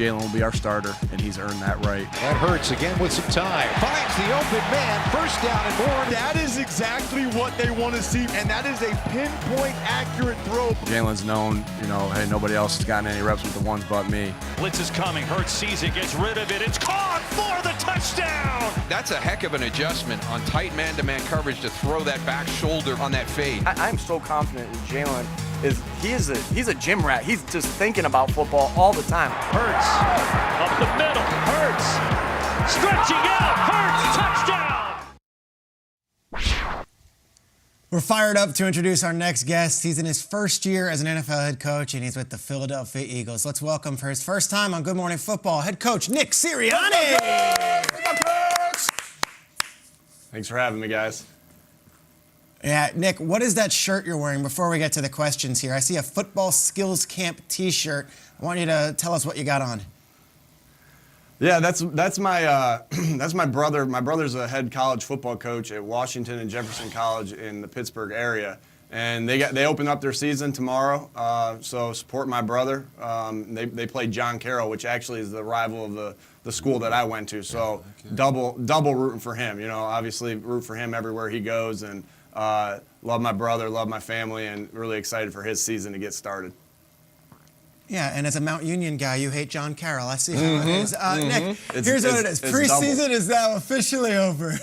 Jalen will be our starter, and he's earned that right. That Hurts again with some time. Finds the open man. First down and more. That is exactly what they want to see, and that is a pinpoint accurate throw. Jalen's known, hey, nobody else has gotten any reps with the ones but me. Blitz is coming. Hurts sees it, gets rid of it. It's caught for the touchdown. That's a heck of an adjustment on tight man-to-man coverage to throw that back shoulder on that fade. I'm so confident that Jalen he's a gym rat. He's just thinking about football all the time. Hurts up the middle. Hurts stretching out. Hurts touchdown. We're fired up to introduce our next guest. He's in his first year as an NFL head coach, and he's with the Philadelphia Eagles. Let's welcome for his first time on Good Morning Football, head coach Nick Sirianni. Thanks for having me, guys. Yeah, Nick, what is that shirt you're wearing before we get to the questions here? I see a football skills camp t-shirt. I want you to tell us what you got on. Yeah, that's my that's my brother. My brother's a head college football coach at Washington and Jefferson College in the Pittsburgh area, and they open up their season tomorrow. So support my brother. They play John Carroll, which actually is the rival of the school that I went to. So double rooting for him. Obviously root for him everywhere he goes, and love my brother, love my family, and really excited for his season to get started. Yeah, and as a Mount Union guy, you hate John Carroll. I see how it is. Nick, here's what it is. It's Preseason double. is now officially over.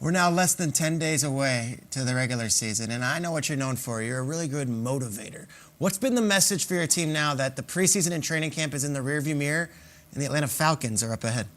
We're now less than 10 days away to the regular season, and I know what you're known for. You're a really good motivator. What's been the message for your team now that the preseason and training camp is in the rearview mirror and the Atlanta Falcons are up ahead?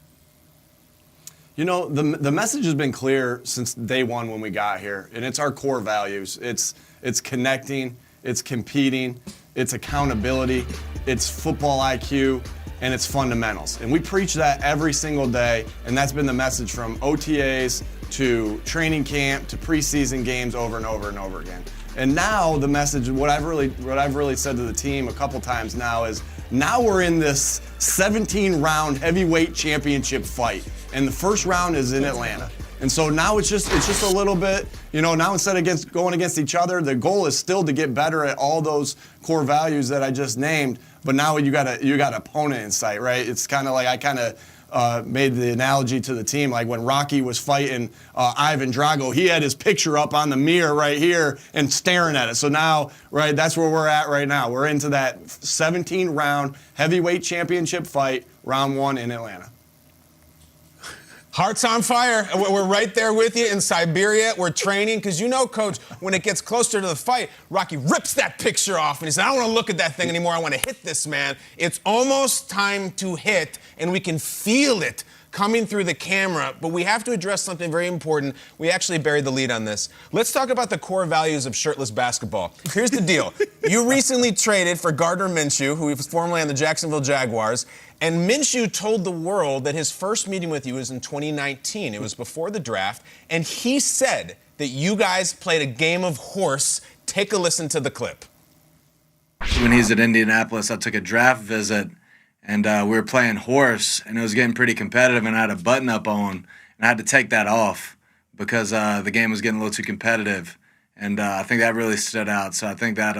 The message has been clear since day one when we got here, and it's our core values. It's connecting, it's competing, it's accountability, it's football IQ, and it's fundamentals. And we preach that every single day, and that's been the message from OTAs to training camp to preseason games over and over and over again. And now the message, what I've really said to the team a couple times now is, now we're in this 17-round heavyweight championship fight, and the first round is in Atlanta. And so now it's just a little bit, now instead of going against each other, the goal is still to get better at all those core values that I just named. But now you got an opponent in sight, right? It's kind of like I made the analogy to the team, like when Rocky was fighting Ivan Drago, he had his picture up on the mirror right here and staring at it. So now, right, that's where we're at right now. We're into that 17-round heavyweight championship fight, round one in Atlanta. Heart's on fire. We're right there with you in Siberia. We're training because Coach, when it gets closer to the fight, Rocky rips that picture off and he said, I don't want to look at that thing anymore. I want to hit this man. It's almost time to hit, and we can feel it coming through the camera, but we have to address something very important. We actually buried the lead on this. Let's talk about the core values of shirtless basketball. Here's the deal. You recently traded for Gardner Minshew, who was formerly on the Jacksonville Jaguars, and Minshew told the world that his first meeting with you was in 2019. It was before the draft, and he said that you guys played a game of horse. Take a listen to the clip. When he's at Indianapolis, I took a draft visit, and we were playing horse, and it was getting pretty competitive, and I had a button-up on, and I had to take that off because the game was getting a little too competitive, and I think that really stood out. So I think that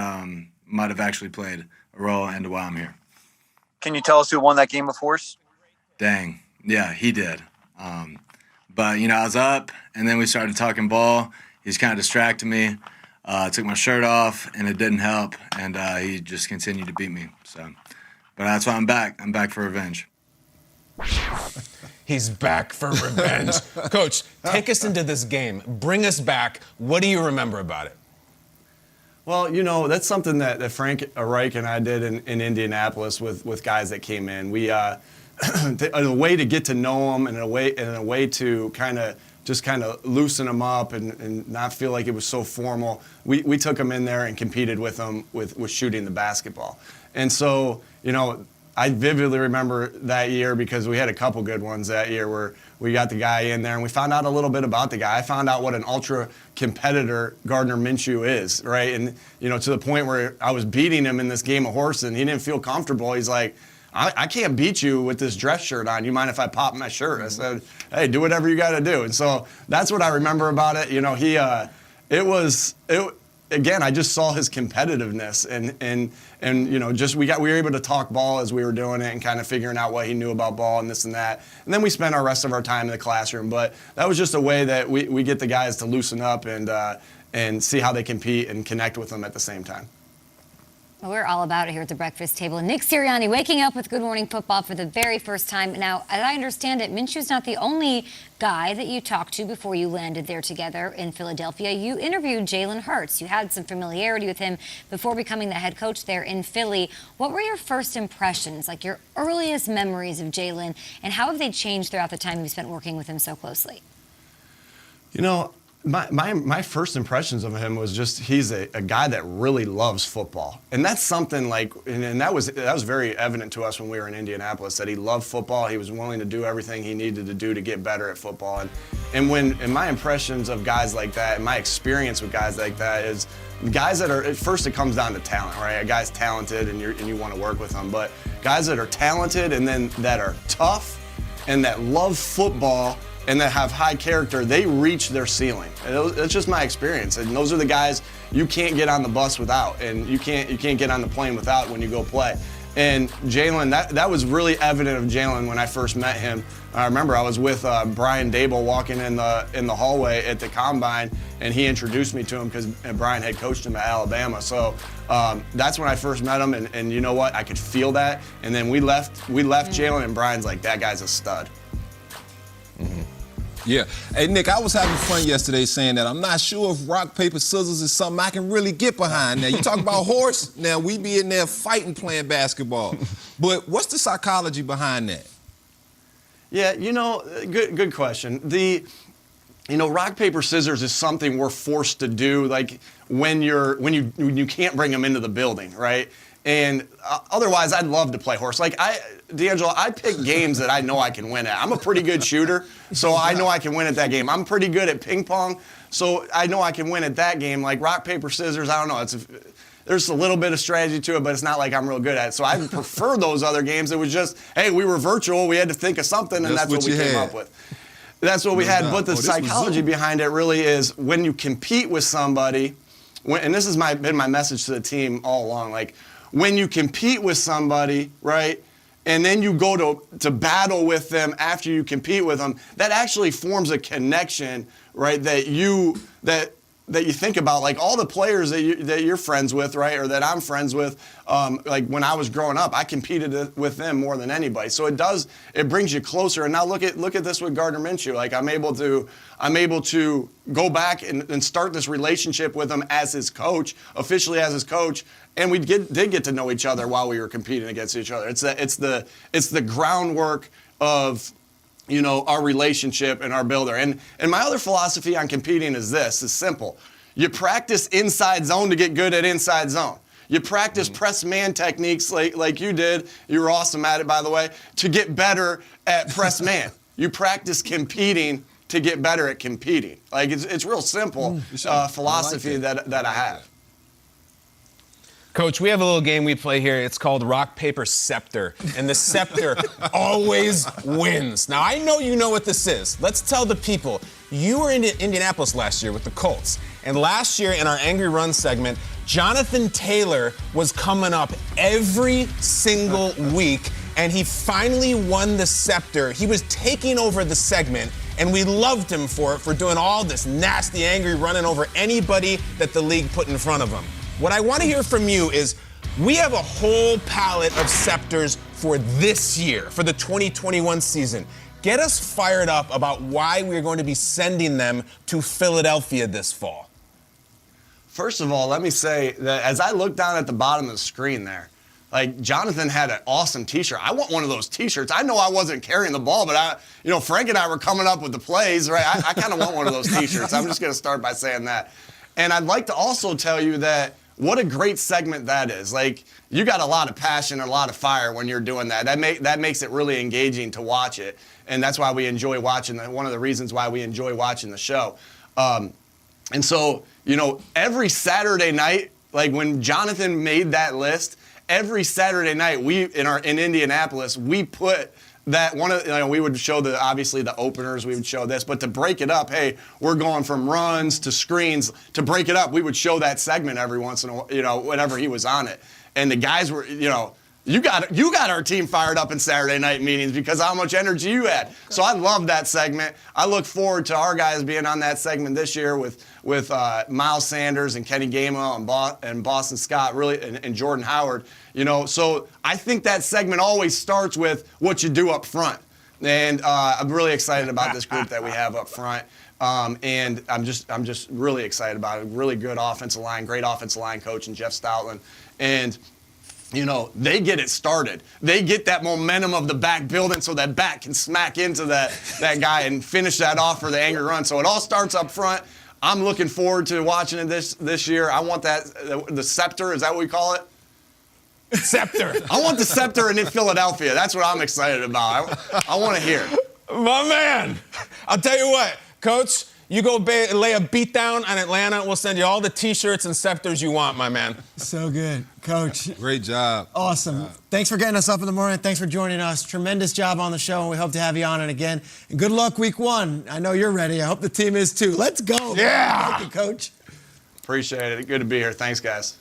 might have actually played a role into why I'm here. Can you tell us who won that game of horse? Dang. Yeah, he did. But, I was up, and then we started talking ball. He was kind of distracting me. I took my shirt off, and it didn't help, and he just continued to beat me. But that's why I'm back. I'm back for revenge. He's back for revenge. Coach, take us into this game. Bring us back. What do you remember about it? Well, that's something that Frank Reich and I did in Indianapolis with guys that came in. We, a way to get to know them and a way to kind of loosen them up and not feel like it was so formal. We took them in there and competed with them with shooting the basketball. And so, I vividly remember that year because we had a couple good ones that year where we got the guy in there and we found out a little bit about the guy. I found out what an ultra competitor Gardner Minshew is, right? And, to the point where I was beating him in this game of horse and he didn't feel comfortable. He's like, I can't beat you with this dress shirt on. You mind if I pop my shirt? I said, hey, do whatever you got to do. And so that's what I remember about it. again, I just saw his competitiveness and you know, just we were able to talk ball as we were doing it and kind of figuring out what he knew about ball and this and that. And then we spent our rest of our time in the classroom. But that was just a way that we get the guys to loosen up and see how they compete and connect with them at the same time. Well, we're all about it here at the breakfast table. Nick Sirianni waking up with Good Morning Football for the very first time. Now, as I understand it, Minshew's not the only guy that you talked to before you landed there together in Philadelphia. You interviewed Jalen Hurts. You had some familiarity with him before becoming the head coach there in Philly. What were your first impressions, like your earliest memories of Jalen, and how have they changed throughout the time you spent working with him so closely? You know, my first impressions of him was just he's a guy that really loves football. And that's something like, and that was very evident to us when we were in Indianapolis, that he loved football. He was willing to do everything he needed to do to get better at football. And my impressions of guys like that and my experience with guys like that is guys that are, at first it comes down to talent, right? A guy's talented and you want to work with him. But guys that are talented and then that are tough and that love football and that have high character, they reach their ceiling. That's just my experience. And those are the guys you can't get on the bus without, and you can't get on the plane without when you go play. And Jalen, that was really evident of Jalen when I first met him. I remember I was with Brian Dable walking in the hallway at the combine, and he introduced me to him because Brian had coached him at Alabama. So that's when I first met him, and you know what? I could feel that. And then we left Jalen, and Brian's like, that guy's a stud. Yeah. Hey, Nick, I was having fun yesterday saying that I'm not sure if rock, paper, scissors is something I can really get behind. Now, you talk about horse, now we be in there fighting playing basketball. But what's the psychology behind that? Yeah, you know, good question. Rock, paper, scissors is something we're forced to do, like when you can't bring them into the building, right? And otherwise, I'd love to play horse. Like D'Angelo, I pick games that I know I can win at. I'm a pretty good shooter, so I know I can win at that game. I'm pretty good at ping pong, so I know I can win at that game. Like rock, paper, scissors, I don't know. There's a little bit of strategy to it, but it's not like I'm real good at it. So I prefer those other games. It was just, hey, we were virtual. We had to think of something, and that's what we came up with. That's what we had. But the psychology behind it really is when you compete with somebody, and this has been my message to the team all along, like, when you compete with somebody, right, and then you go to battle with them after you compete with them, that actually forms a connection, right, that you think about, like all the players that you're friends with, right, or that I'm friends with. Like when I was growing up, I competed with them more than anybody. So it brings you closer. And now look at this with Gardner Minshew. Like I'm able to go back and start this relationship with him as his coach, officially as his coach. And we did get to know each other while we were competing against each other. It's the groundwork of, you know, our relationship and our builder. And my other philosophy on competing is this. It's simple. You practice inside zone to get good at inside zone. You practice press man techniques like you did. You were awesome at it, by the way, to get better at press man. You practice competing to get better at competing. Like it's real simple philosophy that I have. Coach, we have a little game we play here. It's called Rock, Paper, Scepter. And the scepter always wins. Now, I know you know what this is. Let's tell the people. You were in Indianapolis last year with the Colts. And last year in our Angry Run segment, Jonathan Taylor was coming up every single week. And he finally won the scepter. He was taking over the segment. And we loved him for doing all this nasty, angry running over anybody that the league put in front of him. What I want to hear from you is we have a whole palette of scepters for this year, for the 2021 season. Get us fired up about why we're going to be sending them to Philadelphia this fall. First of all, let me say that as I look down at the bottom of the screen there, like Jonathan had an awesome T-shirt. I want one of those T-shirts. I know I wasn't carrying the ball, but Frank and I were coming up with the plays, right? I kind of want one of those T-shirts. I'm just going to start by saying that. And I'd like to also tell you that what a great segment that is. Like, you got a lot of passion and a lot of fire when you're doing that. That makes it really engaging to watch it. And that's why we enjoy watching one of the reasons why we enjoy watching the show. And so, every Saturday night, like when Jonathan made that list, every Saturday night in Indianapolis, we put that one of we would show obviously the openers, we would show this, but to break it up, hey, we're going from runs to screens. To break it up, we would show that segment every once in a while, whenever he was on it, and the guys were, you got our team fired up in Saturday night meetings because of how much energy you had. So I love that segment. I look forward to our guys being on that segment this year with Miles Sanders and Kenny Gainwell and Boston Scott, really, and Jordan Howard. So I think that segment always starts with what you do up front, and I'm really excited about this group that we have up front. And I'm just really excited about it. Really good offensive line, great offensive line coach, and Jeff Stoutland, and they get it started. They get that momentum of the back building so that back can smack into that guy and finish that off for the angry run. So it all starts up front. I'm looking forward to watching it this year. I want the scepter. Is that what we call it? Scepter. I want the scepter in Philadelphia. That's what I'm excited about. I want to hear. My man. I'll tell you what, Coach. You go lay a beat down on Atlanta. We'll send you all the T-shirts and scepters you want, my man. So good, Coach. Great job. Awesome. Thanks for getting us up in the morning. Thanks for joining us. Tremendous job on the show, and we hope to have you on it again. And good luck week 1. I know you're ready. I hope the team is too. Let's go. Yeah. Thank you, Coach. Appreciate it. Good to be here. Thanks, guys.